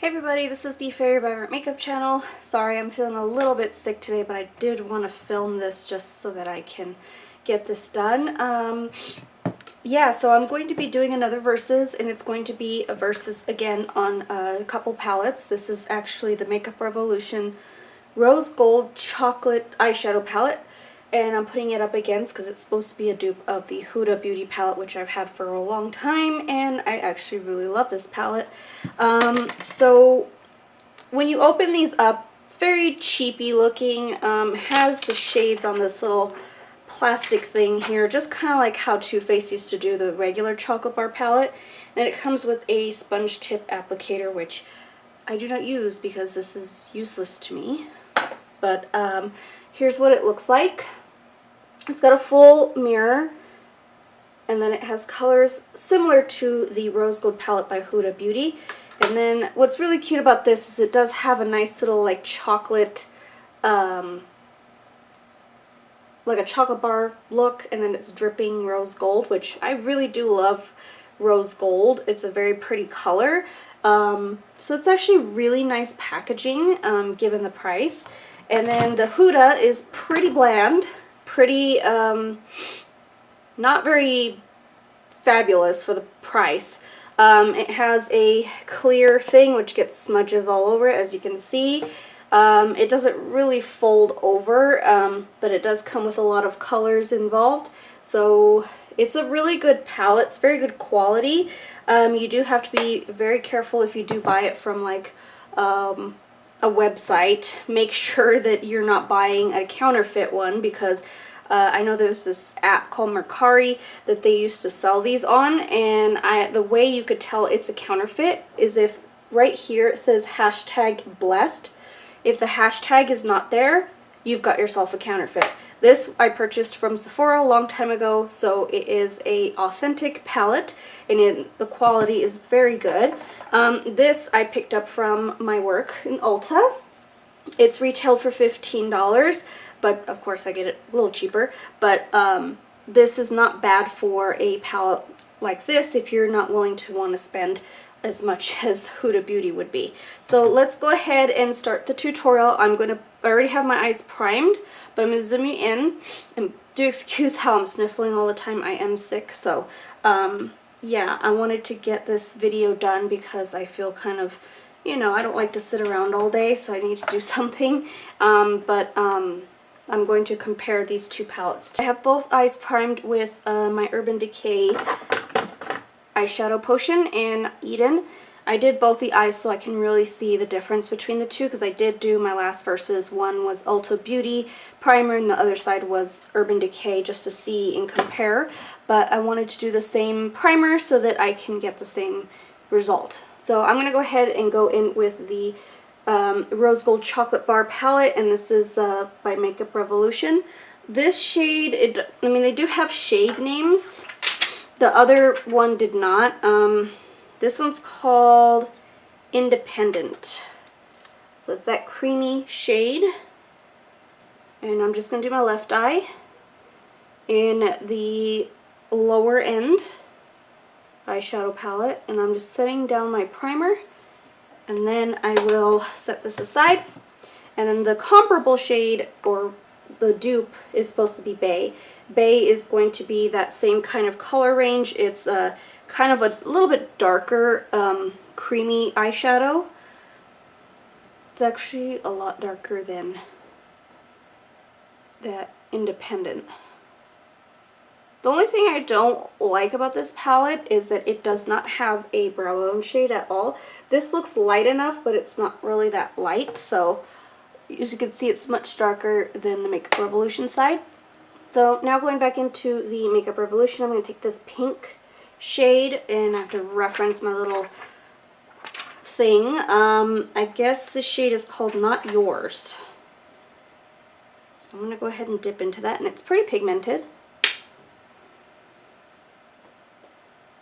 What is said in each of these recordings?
Hey everybody, this is the Fairy Vibrant Makeup channel. Sorry, I'm feeling a little bit sick today, but I did want to film this just so that I can get this done. Yeah, so I'm going to be doing another Versus, and it's going to be a Versus again on a couple palettes. This is actually the Makeup Revolution Rose Gold Chocolate Eyeshadow Palette, and I'm putting it up against because it's supposed to be a dupe of the Huda Beauty palette, which I've had for a long time, and I actually really love this palette. So when you open these up, it's very cheapy looking. Has the shades on this little plastic thing here, just kind of like how Too Faced used to do the regular chocolate bar palette. And it comes with a sponge tip applicator, which I do not use because this is useless to me. But here's what it looks like. It's got a full mirror, and then it has colors similar to the Rose Gold palette by Huda Beauty. And then what's really cute about this is it does have a nice little like chocolate, like a chocolate bar look, and then it's dripping rose gold, which I really do love rose gold. It's a very pretty color. So it's actually really nice packaging given the price. And then the Huda is pretty bland, pretty not very fabulous for the price. It has a clear thing which gets smudges all over it, as you can see. It doesn't really fold over, but it does come with a lot of colors involved. So it's a really good palette. It's very good quality. You do have to be very careful if you do buy it from like a website. Make sure that you're not buying a counterfeit one, because I know there's this app called Mercari that they used to sell these on, and the way you could tell it's a counterfeit is if right here it says #blessed. If the hashtag is not there, you've got yourself a counterfeit. This I purchased from Sephora a long time ago, so it is a authentic palette, and the quality is very good. This I picked up from my work in Ulta. It's retailed for $15, but of course I get it a little cheaper. But this is not bad for a palette like this if you're not willing to want to spend as much as Huda Beauty would be. So let's go ahead and start the tutorial. I already have my eyes primed, but I'm going to zoom you in, and do excuse how I'm sniffling all the time. I am sick, so yeah, I wanted to get this video done because I feel kind of, you know, I don't like to sit around all day, so I need to do something. I'm going to compare these two palettes. I have both eyes primed with my Urban Decay eyeshadow potion in Eden. I did both the eyes so I can really see the difference between the two, because I did do my last Versus. One was Ulta Beauty primer and the other side was Urban Decay, just to see and compare. But I wanted to do the same primer so that I can get the same result. So I'm going to go ahead and go in with the Rose Gold Chocolate Bar palette, and this is by Makeup Revolution. This shade, I mean, they do have shade names. The other one did not. This one's called Independent. So it's that creamy shade. And I'm just going to do my left eye in the lower end eyeshadow palette. And I'm just setting down my primer. And then I will set this aside. And then the comparable shade, or the dupe, is supposed to be Bay. Bay is going to be that same kind of color range. It's kind of a little bit darker, creamy eyeshadow. It's actually a lot darker than that Independent. The only thing I don't like about this palette is that it does not have a brow bone shade at all. This looks light enough, but it's not really that light, so as you can see, it's much darker than the Makeup Revolution side. So now going back into the Makeup Revolution, I'm going to take this pink shade, and I have to reference my little thing. I guess this shade is called Not Yours. So I'm going to go ahead and dip into that, and it's pretty pigmented.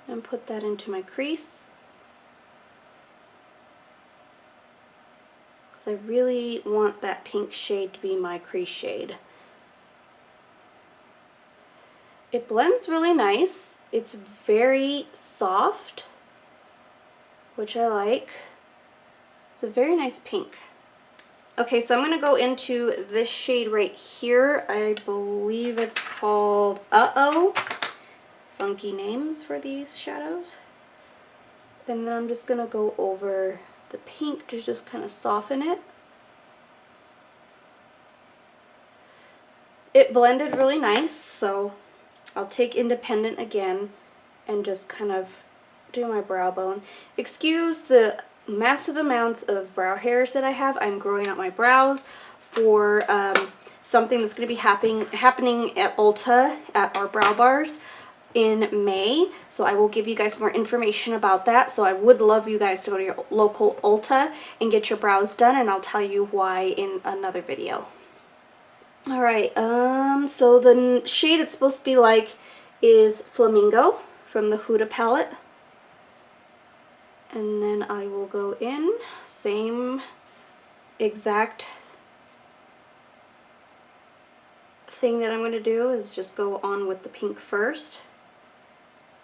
And put that into my crease, because I really want that pink shade to be my crease shade. It blends really nice. It's very soft, which I like. It's a very nice pink. Okay, so I'm going to go into this shade right here. I believe it's called Uh-Oh. Funky names for these shadows. And then I'm just going to go over the pink to just kind of soften it. It blended really nice, so I'll take Independent again and just kind of do my brow bone. Excuse the massive amounts of brow hairs that I have. I'm growing out my brows for something that's going to be happening at Ulta at our brow bars in May. So I will give you guys more information about that. So I would love you guys to go to your local Ulta and get your brows done, and I'll tell you why in another video. Alright, so the shade it's supposed to be like is Flamingo from the Huda palette. And then I will go in, same exact thing that I'm going to do is just go on with the pink first.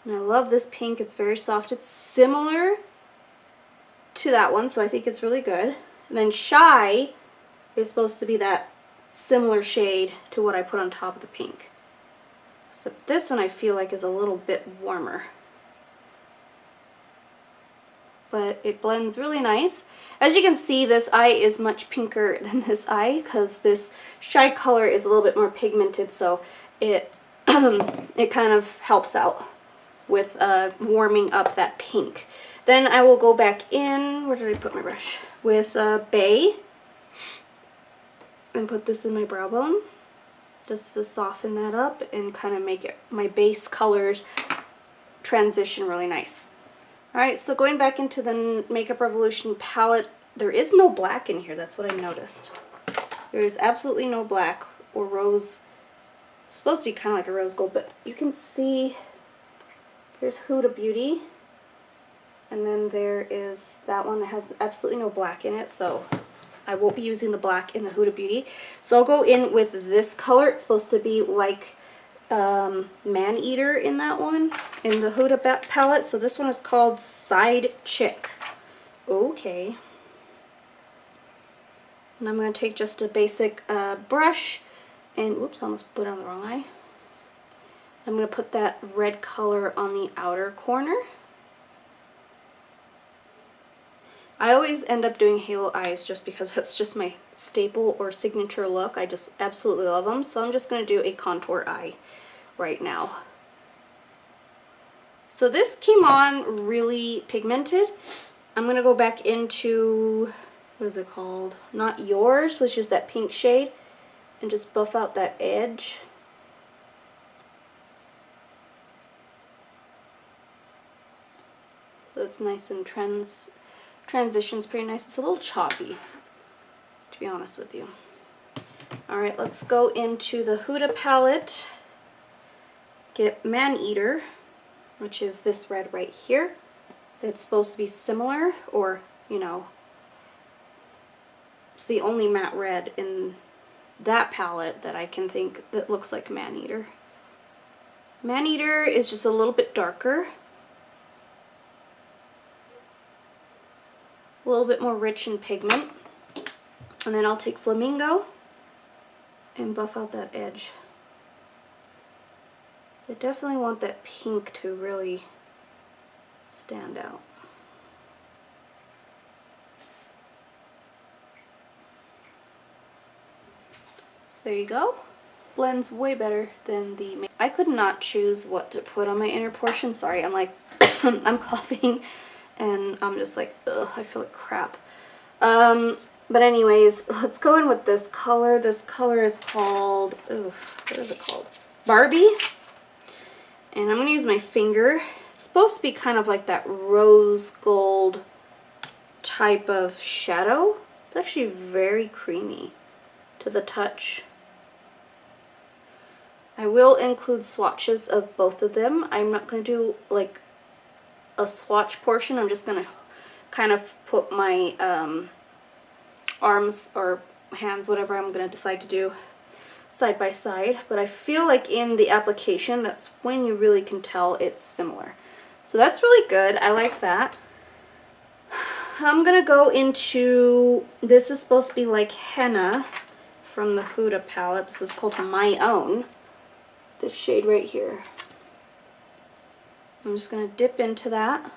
And I love this pink, it's very soft. It's similar to that one, so I think it's really good. And then Shy is supposed to be that similar shade to what I put on top of the pink. Except this one I feel like is a little bit warmer. But it blends really nice. As you can see, this eye is much pinker than this eye because this Shy color is a little bit more pigmented, so it it kind of helps out with warming up that pink. Then I will go back in, where did I put my brush? With Bay. And put this in my brow bone just to soften that up and kind of make it my base colors transition really nice. Alright, so going back into the Makeup Revolution palette, there is no black in here. That's what I noticed. There is absolutely no black or rose. It's supposed to be kind of like a rose gold, but you can see there's Huda Beauty, and then there is that one that has absolutely no black in it, so I won't be using the black in the Huda Beauty. So I'll go in with this color. It's supposed to be like Man-Eater in that one, in the Huda palette. So this one is called Side Chick. Okay. And I'm going to take just a basic brush and, whoops, I almost put it on the wrong eye. I'm going to put that red color on the outer corner. I always end up doing halo eyes just because that's just my staple or signature look. I just absolutely love them. So I'm just going to do a contour eye right now. So this came on really pigmented. I'm going to go back into, what is it called? Not Yours, which is that pink shade, and just buff out that edge. So it's nice and transition's pretty nice. It's a little choppy, to be honest with you. Alright, let's go into the Huda palette. Get Man-Eater, which is this red right here. That's supposed to be similar, or, you know, it's the only matte red in that palette that I can think that looks like Man-Eater. Man-Eater is just a little bit darker. A little bit more rich in pigment. And then I'll take Flamingo and buff out that edge. So I definitely want that pink to really stand out. So there you go. Blends way better than the... I could not choose what to put on my inner portion. Sorry, I'm like, I'm coughing. And I'm just like, ugh, I feel like crap. But anyways, let's go in with this color. This color is called, ooh, what is it called? Barbie. And I'm going to use my finger. It's supposed to be kind of like that rose gold type of shadow. It's actually very creamy to the touch. I will include swatches of both of them. I'm not going to do like a swatch portion. I'm just going to kind of put my arms or hands, whatever I'm going to decide to do, side by side. But I feel like in the application, that's when you really can tell it's similar. So that's really good. I like that. I'm going to go into, this is supposed to be like henna from the Huda palette. This is called My Own. This shade right here. I'm just going to dip into that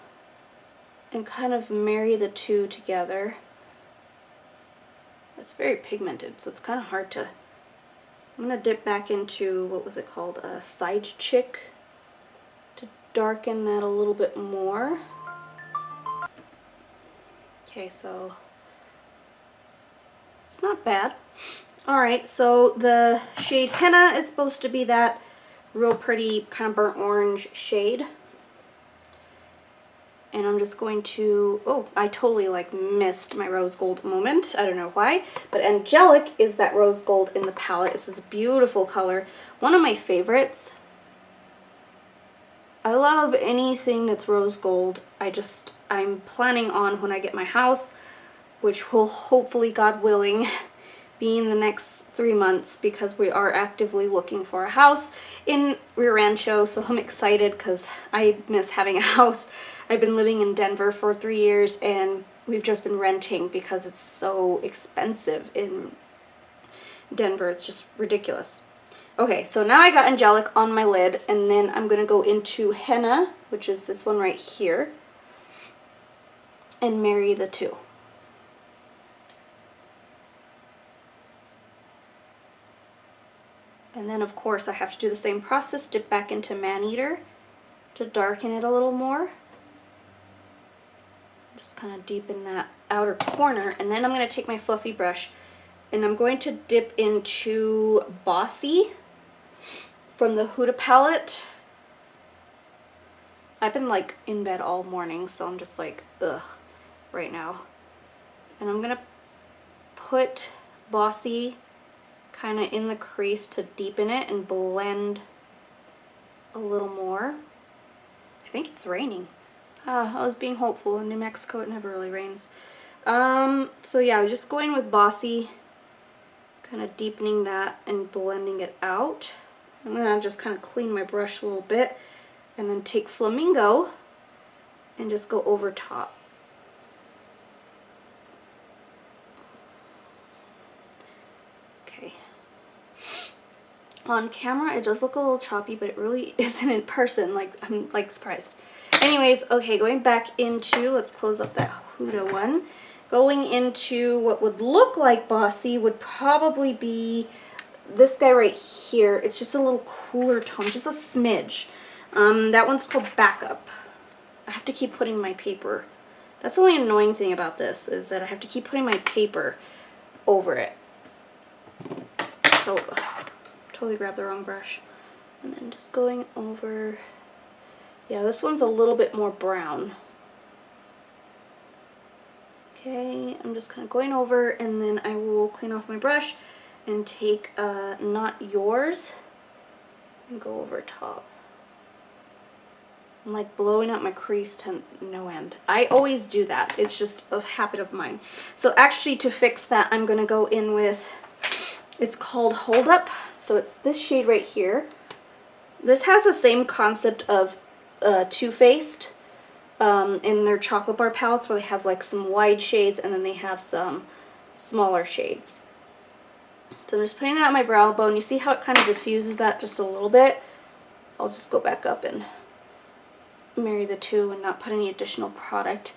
and kind of marry the two together. It's very pigmented, so it's kind of hard to... I'm going to dip back into, what was it called, a Side Chick, to darken that a little bit more. Okay, so it's not bad. Alright, so the shade Henna is supposed to be that real pretty kind of burnt orange shade. And I'm just going to, oh, I totally like missed my rose gold moment. I don't know why, but Angelic is that rose gold in the palette. This is a beautiful color. One of my favorites. I love anything that's rose gold. I'm planning on, when I get my house, which will hopefully, God willing, be in the next 3 months, because we are actively looking for a house in Rio Rancho, so I'm excited because I miss having a house. I've been living in Denver for 3 years and we've just been renting because it's so expensive in Denver. It's just ridiculous. Okay, so now I got Angelic on my lid, and then I'm going to go into Henna, which is this one right here, and marry the two. And then of course I have to do the same process, dip back into Maneater to darken it a little more. Just kind of deepen that outer corner, and then I'm going to take my fluffy brush and I'm going to dip into Bossy from the Huda palette. I've been like in bed all morning, so I'm just like ugh right now. And I'm going to put Bossy kind of in the crease to deepen it and blend a little more. I think it's raining. I was being hopeful. In New Mexico it never really rains. So yeah, I'm just going with Bossy, kind of deepening that and blending it out. I'm going to just kind of clean my brush a little bit and then take Flamingo and just go over top. Okay. On camera it does look a little choppy, but it really isn't in person. Like, I'm like surprised. Anyways, okay, going back into, let's close up that Huda one. Going into what would look like Bossy would probably be this guy right here. It's just a little cooler tone, just a smidge. That one's called Backup. I have to keep putting my paper. That's the only annoying thing about this, is that I have to keep putting my paper over it. So, totally grabbed the wrong brush. And then just going over... Yeah, this one's a little bit more brown. Okay, I'm just kind of going over, and then I will clean off my brush and take Not Yours and go over top. I'm like blowing up my crease to no end. I always do that. It's just a habit of mine. So actually, to fix that, I'm going to go in with, it's called Hold Up. So it's this shade right here. This has the same concept of Too Faced in their chocolate bar palettes, where they have like some wide shades and then they have some smaller shades. So I'm just putting that on my brow bone. You see how it kind of diffuses that just a little bit? I'll just go back up and marry the two and not put any additional product.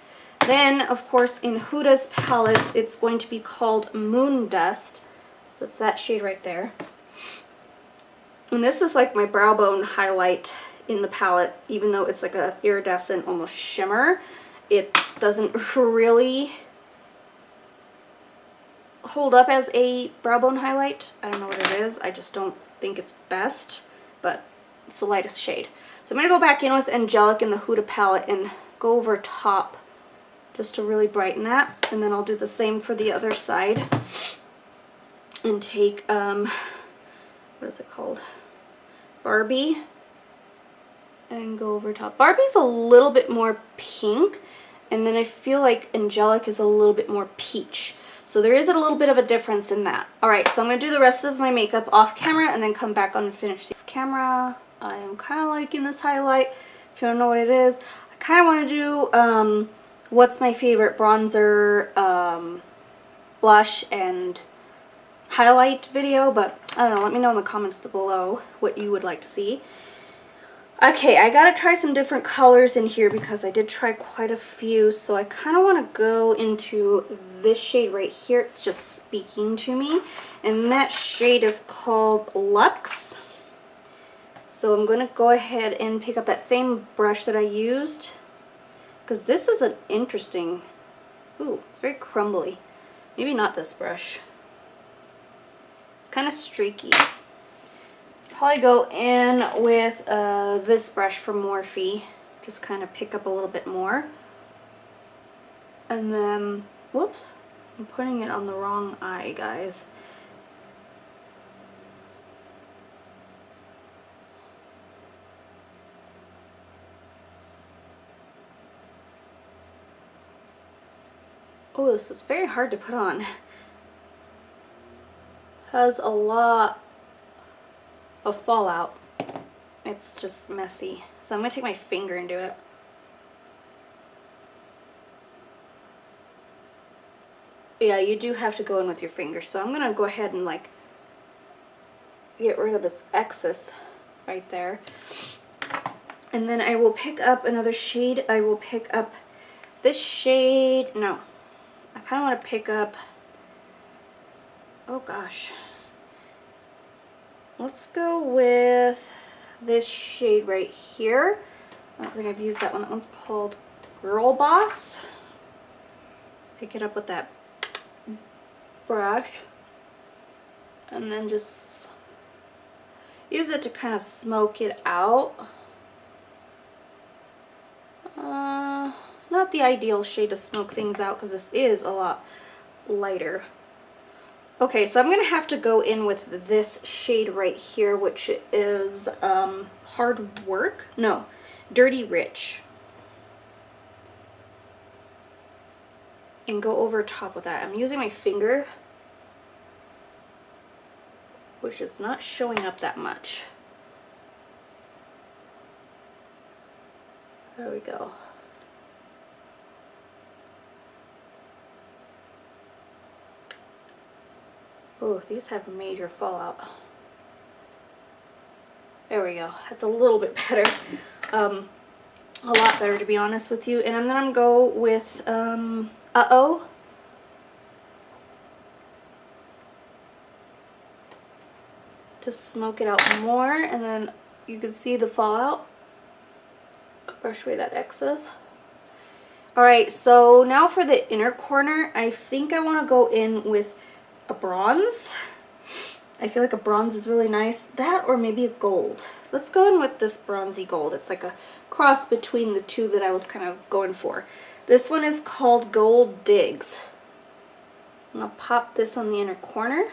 Then, of course, in Huda's palette, it's going to be called Moon Dust. So it's that shade right there. And this is like my brow bone highlight in the palette, even though it's like a iridescent, almost shimmer. It doesn't really hold up as a brow bone highlight. I don't know what it is. I just don't think it's best, but it's the lightest shade. So I'm going to go back in with Angelic in the Huda palette and go over top just to really brighten that. And then I'll do the same for the other side and take, what is it called? Barbie, and go over top. Barbie's a little bit more pink, and then I feel like Angelic is a little bit more peach. So there is a little bit of a difference in that. Alright, so I'm going to do the rest of my makeup off camera and then come back on and finish the camera. I am kind of liking this highlight. If you don't know what it is, I kind of want to do what's my favorite bronzer, blush, and highlight video, but I don't know, let me know in the comments below what you would like to see. Okay, I gotta try some different colors in here because I did try quite a few, so I kind of want to go into this shade right here. It's just speaking to me, and that shade is called Luxe. So I'm gonna go ahead and pick up that same brush that I used, because this is an interesting, ooh, it's very crumbly. Maybe not this brush. It's kind of streaky. Probably go in with this brush from Morphe. Just kind of pick up a little bit more. And then, whoops, I'm putting it on the wrong eye, guys. Oh, this is very hard to put on. Has a lot of fallout. It's just messy. So I'm going to take my finger and do it. Yeah, you do have to go in with your finger. So I'm going to go ahead and like get rid of this excess right there. And then I will pick up another shade. I will pick up this shade. No, I kind of want to pick up, oh gosh. Let's go with this shade right here. I don't think I've used that one. That one's called Girl Boss. Pick it up with that brush. And then just use it to kind of smoke it out. Not the ideal shade to smoke things out because this is a lot lighter. Okay, so I'm going to have to go in with this shade right here, which is Hard Work. No, Dirty Rich. And go over top with that. I'm using my finger, which is not showing up that much. There we go. Oh, these have major fallout. There we go. That's a little bit better. A lot better, to be honest with you. And then I'm going to go with Uh-Oh. Just smoke it out more, and then you can see the fallout. Brush away that excess. Alright, so now for the inner corner, I think I want to go in with a bronze. I feel like a bronze is really nice. That or maybe a gold. Let's go in with this bronzy gold. It's like a cross between the two that I was kind of going for. This one is called Gold Digs. I'm going to pop this on the inner corner.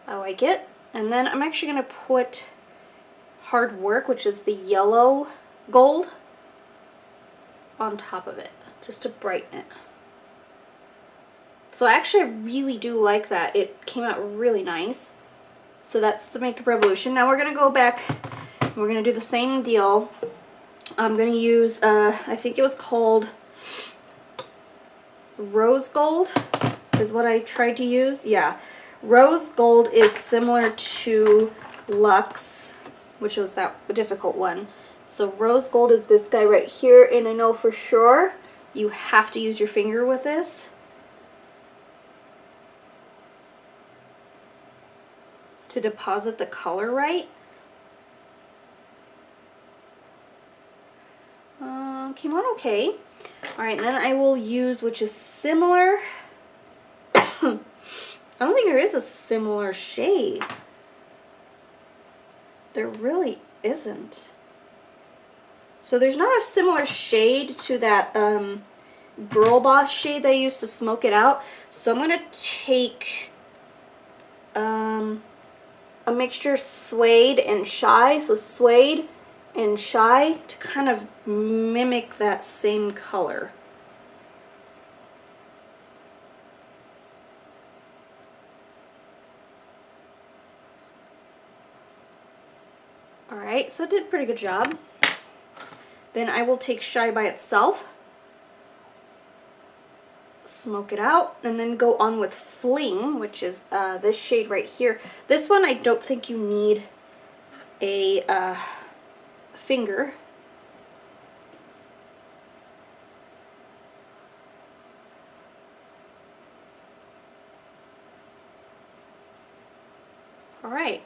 I like it. And then I'm actually going to put Hard Work, which is the yellow gold, on top of it, just to brighten it. So actually I really do like that. It came out really nice. So that's the Makeup Revolution. Now we're going to go back and we're going to do the same deal. I'm going to use, I think it was called Rose Gold is what I tried to use. Yeah. Rose Gold is similar to Luxe, which was that difficult one. So Rose Gold is this guy right here, and I know for sure you have to use your finger with this. To deposit the color right. Came out okay. Alright, and then I will use, which is similar. I don't think there is a similar shade. There really isn't. So there's not a similar shade to that Girl Boss shade that I used to smoke it out. So I'm going to take a mixture of Suede and Shy. So Suede and Shy to kind of mimic that same color. Alright, so it did a pretty good job. Then I will take Shy by itself smoke it out, and then go on with Fling, which is this shade right here. This one I don't think you need a finger. Alright.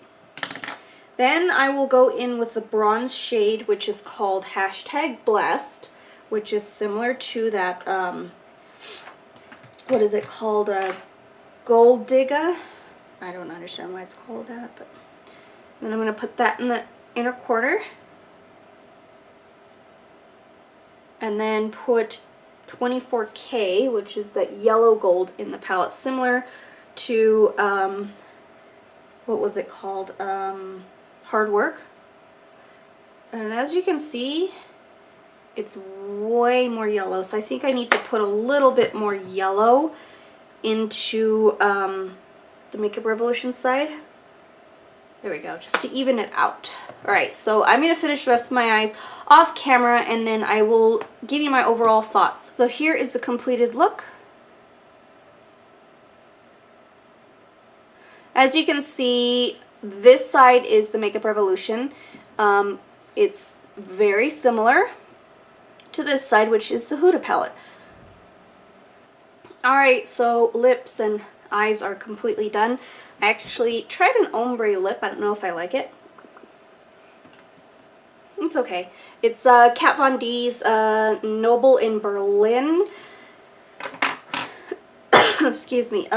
Then I will go in with the bronze shade, which is called #Blessed, which is similar to that, what is it called, Gold Digger? I don't understand why it's called that, but then I'm going to put that in the inner corner. And then put 24K, which is that yellow gold, in the palette, similar to, what was it called, Hard Work. And as you can see, it's way more yellow, so I think I need to put a little bit more yellow into the Makeup Revolution side. There we go, just to even it out. Alright, so I'm going to finish the rest of my eyes off camera, and then I will give you my overall thoughts. So here is the completed look. As you can see, this side is the Makeup Revolution. It's very similar to this side, which is the Huda palette. Alright, so lips and eyes are completely done. I actually tried an ombre lip. I don't know if I like it. It's okay. It's Kat Von D's Noble in Berlin. Excuse me.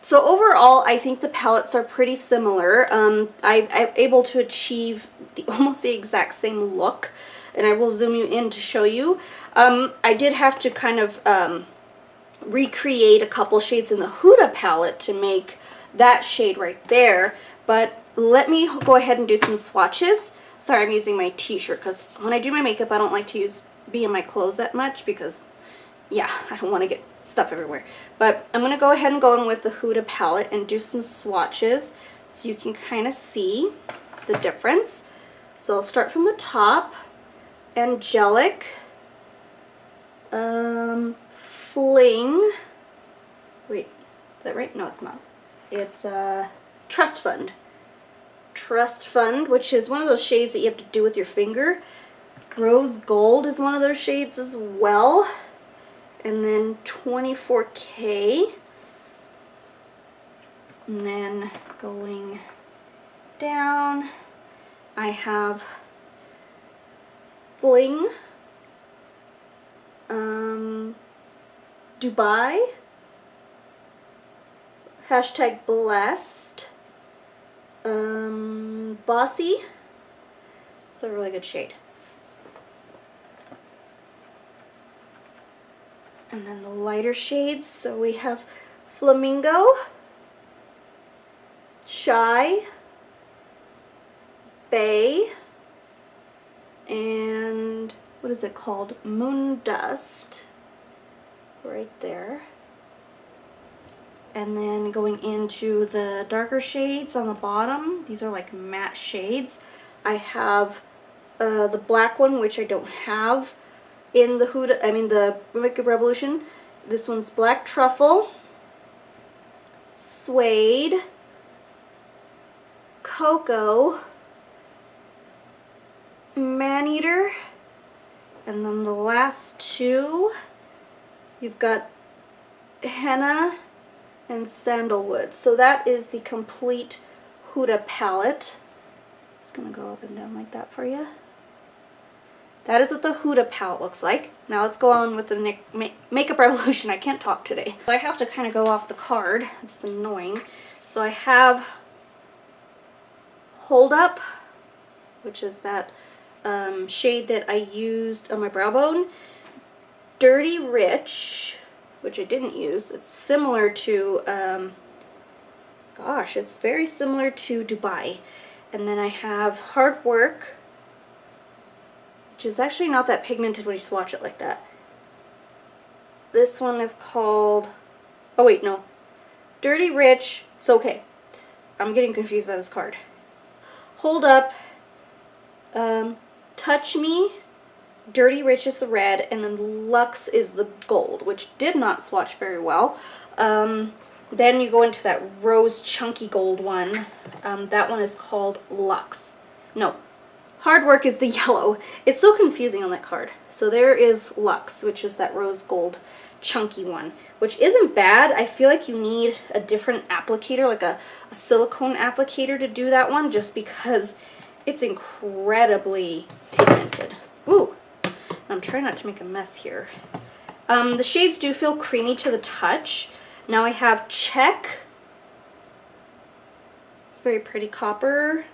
So overall, I think the palettes are pretty similar. I'm able to achieve almost the exact same look, and I will zoom you in to show you. I did have to kind of recreate a couple shades in the Huda palette to make that shade right there, but let me go ahead and do some swatches. Sorry, I'm using my t-shirt because when I do my makeup, I don't like to be in my clothes that much because, yeah, I don't want to get stuff everywhere. But I'm going to go ahead and go in with the Huda palette and do some swatches so you can kind of see the difference. So I'll start from the top. Angelic, Fling, wait, is that right? No, it's not. It's Trust Fund. Trust Fund, which is one of those shades that you have to do with your finger. Rose Gold is one of those shades as well. And then 24K. And then going down, I have Fling, Dubai, #Blessed, Bossy. It's a really good shade. And then the lighter shades, so we have Flamingo, Shy, Bay, and what is it called? Moon Dust, right there. And then going into the darker shades on the bottom, these are like matte shades. I have the black one, which I don't have in the Huda, the Makeup Revolution. This one's Black Truffle, Suede, Cocoa, Maneater, and then the last two, you've got Henna and Sandalwood. So that is the complete Huda palette. Just gonna go up and down like that for you. That is what the Huda palette looks like. Now let's go on with the Makeup Revolution. I can't talk today. I have to kind of go off the card. It's annoying. So I have Hold Up, which is that shade that I used on my brow bone. Dirty Rich, which I didn't use. It's similar to, gosh, it's very similar to Dubai. And then I have Hard Work, which is actually not that pigmented when you swatch it like that. This one is called, oh wait, no. Dirty Rich, so okay. I'm getting confused by this card. Hold Up, Touch Me, Dirty Rich is the red, and then Luxe is the gold, which did not swatch very well. Then you go into that rose chunky gold one. That one is called Luxe. No, Hard Work is the yellow. It's so confusing on that card. So there is Luxe, which is that rose gold chunky one, which isn't bad. I feel like you need a different applicator, like a silicone applicator to do that one, just because it's incredibly pigmented. Ooh, I'm trying not to make a mess here. The shades do feel creamy to the touch. Now I have Check. It's very pretty copper,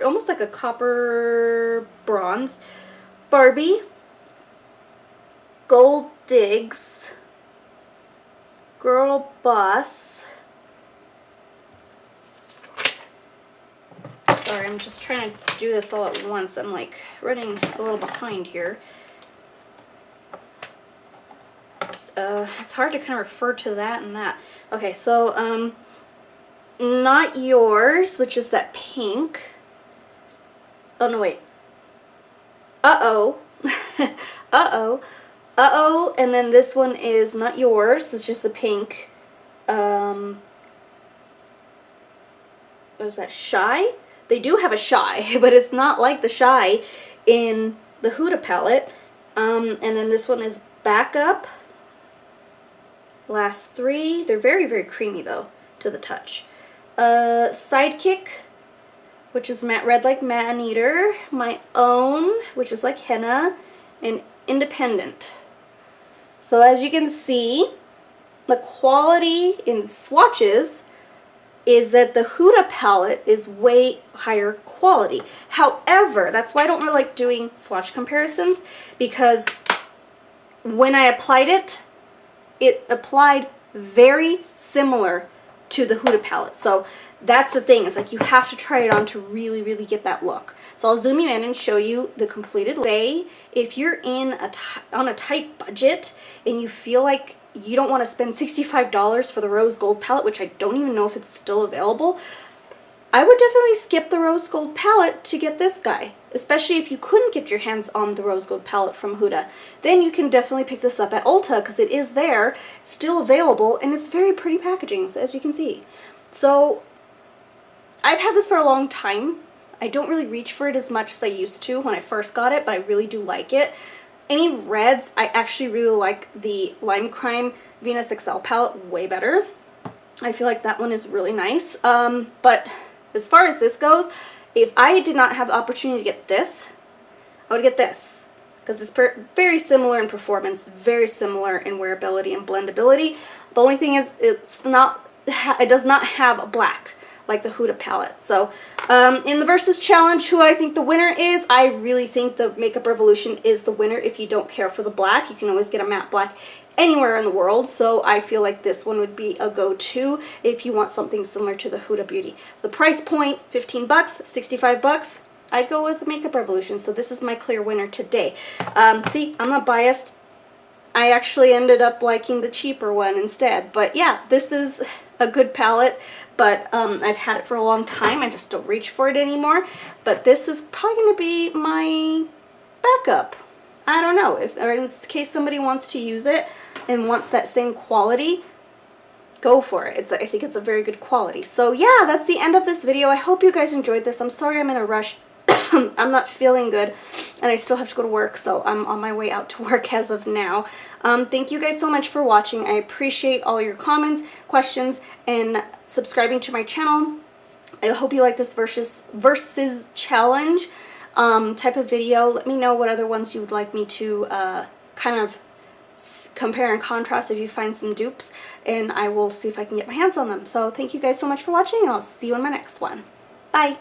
almost like a copper bronze. Barbie. Gold Digs. Girl Boss. Sorry, I'm just trying to do this all at once. I'm like running a little behind here. It's hard to kind of refer to that and that. Okay, so Not Yours, which is that pink. Oh no, wait. Uh-oh. Uh-oh. Uh-oh, and then this one is Not Yours. It's just the pink. What is that? Shy? They do have a Shy, but it's not like the Shy in the Huda palette. And then this one is Backup. Last three. They're very, very creamy, though, to the touch. Sidekick, which is matte red like Man Eater. My Own, which is like Henna. And Independent. So as you can see, the quality in swatches is that the Huda palette is way higher quality. However, that's why I don't really like doing swatch comparisons, because when I applied it, it applied very similar to the Huda palette. So that's the thing, it's like you have to try it on to really, really get that look. So I'll zoom you in and show you the completed look. Say, if you're on a tight budget and you feel like you don't want to spend $65 for the rose gold palette, which I don't even know if it's still available, I would definitely skip the rose gold palette to get this guy. Especially if you couldn't get your hands on the rose gold palette from Huda. Then you can definitely pick this up at Ulta, because it is there, it's still available, and it's very pretty packaging, so as you can see. So I've had this for a long time. I don't really reach for it as much as I used to when I first got it, but I really do like it. Any reds, I actually really like the Lime Crime Venus XL palette way better. I feel like that one is really nice. But as far as this goes, if I did not have the opportunity to get this, I would get this. Because it's very similar in performance, very similar in wearability and blendability. The only thing is, it does not have a black like the Huda palette. So in the Versus Challenge, who I think the winner is, I really think the Makeup Revolution is the winner. If you don't care for the black, you can always get a matte black anywhere in the world, so I feel like this one would be a go-to if you want something similar to the Huda Beauty. The price point, 15 bucks, 65 bucks, I'd go with the Makeup Revolution, so this is my clear winner today. See, I'm not biased. I actually ended up liking the cheaper one instead, but yeah, this is a good palette, but I've had it for a long time. I just don't reach for it anymore, but this is probably going to be my backup. I don't know, if or in case somebody wants to use it and wants that same quality, go for it. I think it's a very good quality. So yeah, that's the end of this video. I hope you guys enjoyed this. I'm sorry I'm in a rush. I'm not feeling good and I still have to go to work, so I'm on my way out to work as of now. Thank you guys so much for watching. I appreciate all your comments, questions, and subscribing to my channel. I hope you like this versus challenge type of video. Let me know what other ones you would like me to kind of compare and contrast if you find some dupes, and I will see if I can get my hands on them. So thank you guys so much for watching, and I'll see you in my next one. Bye!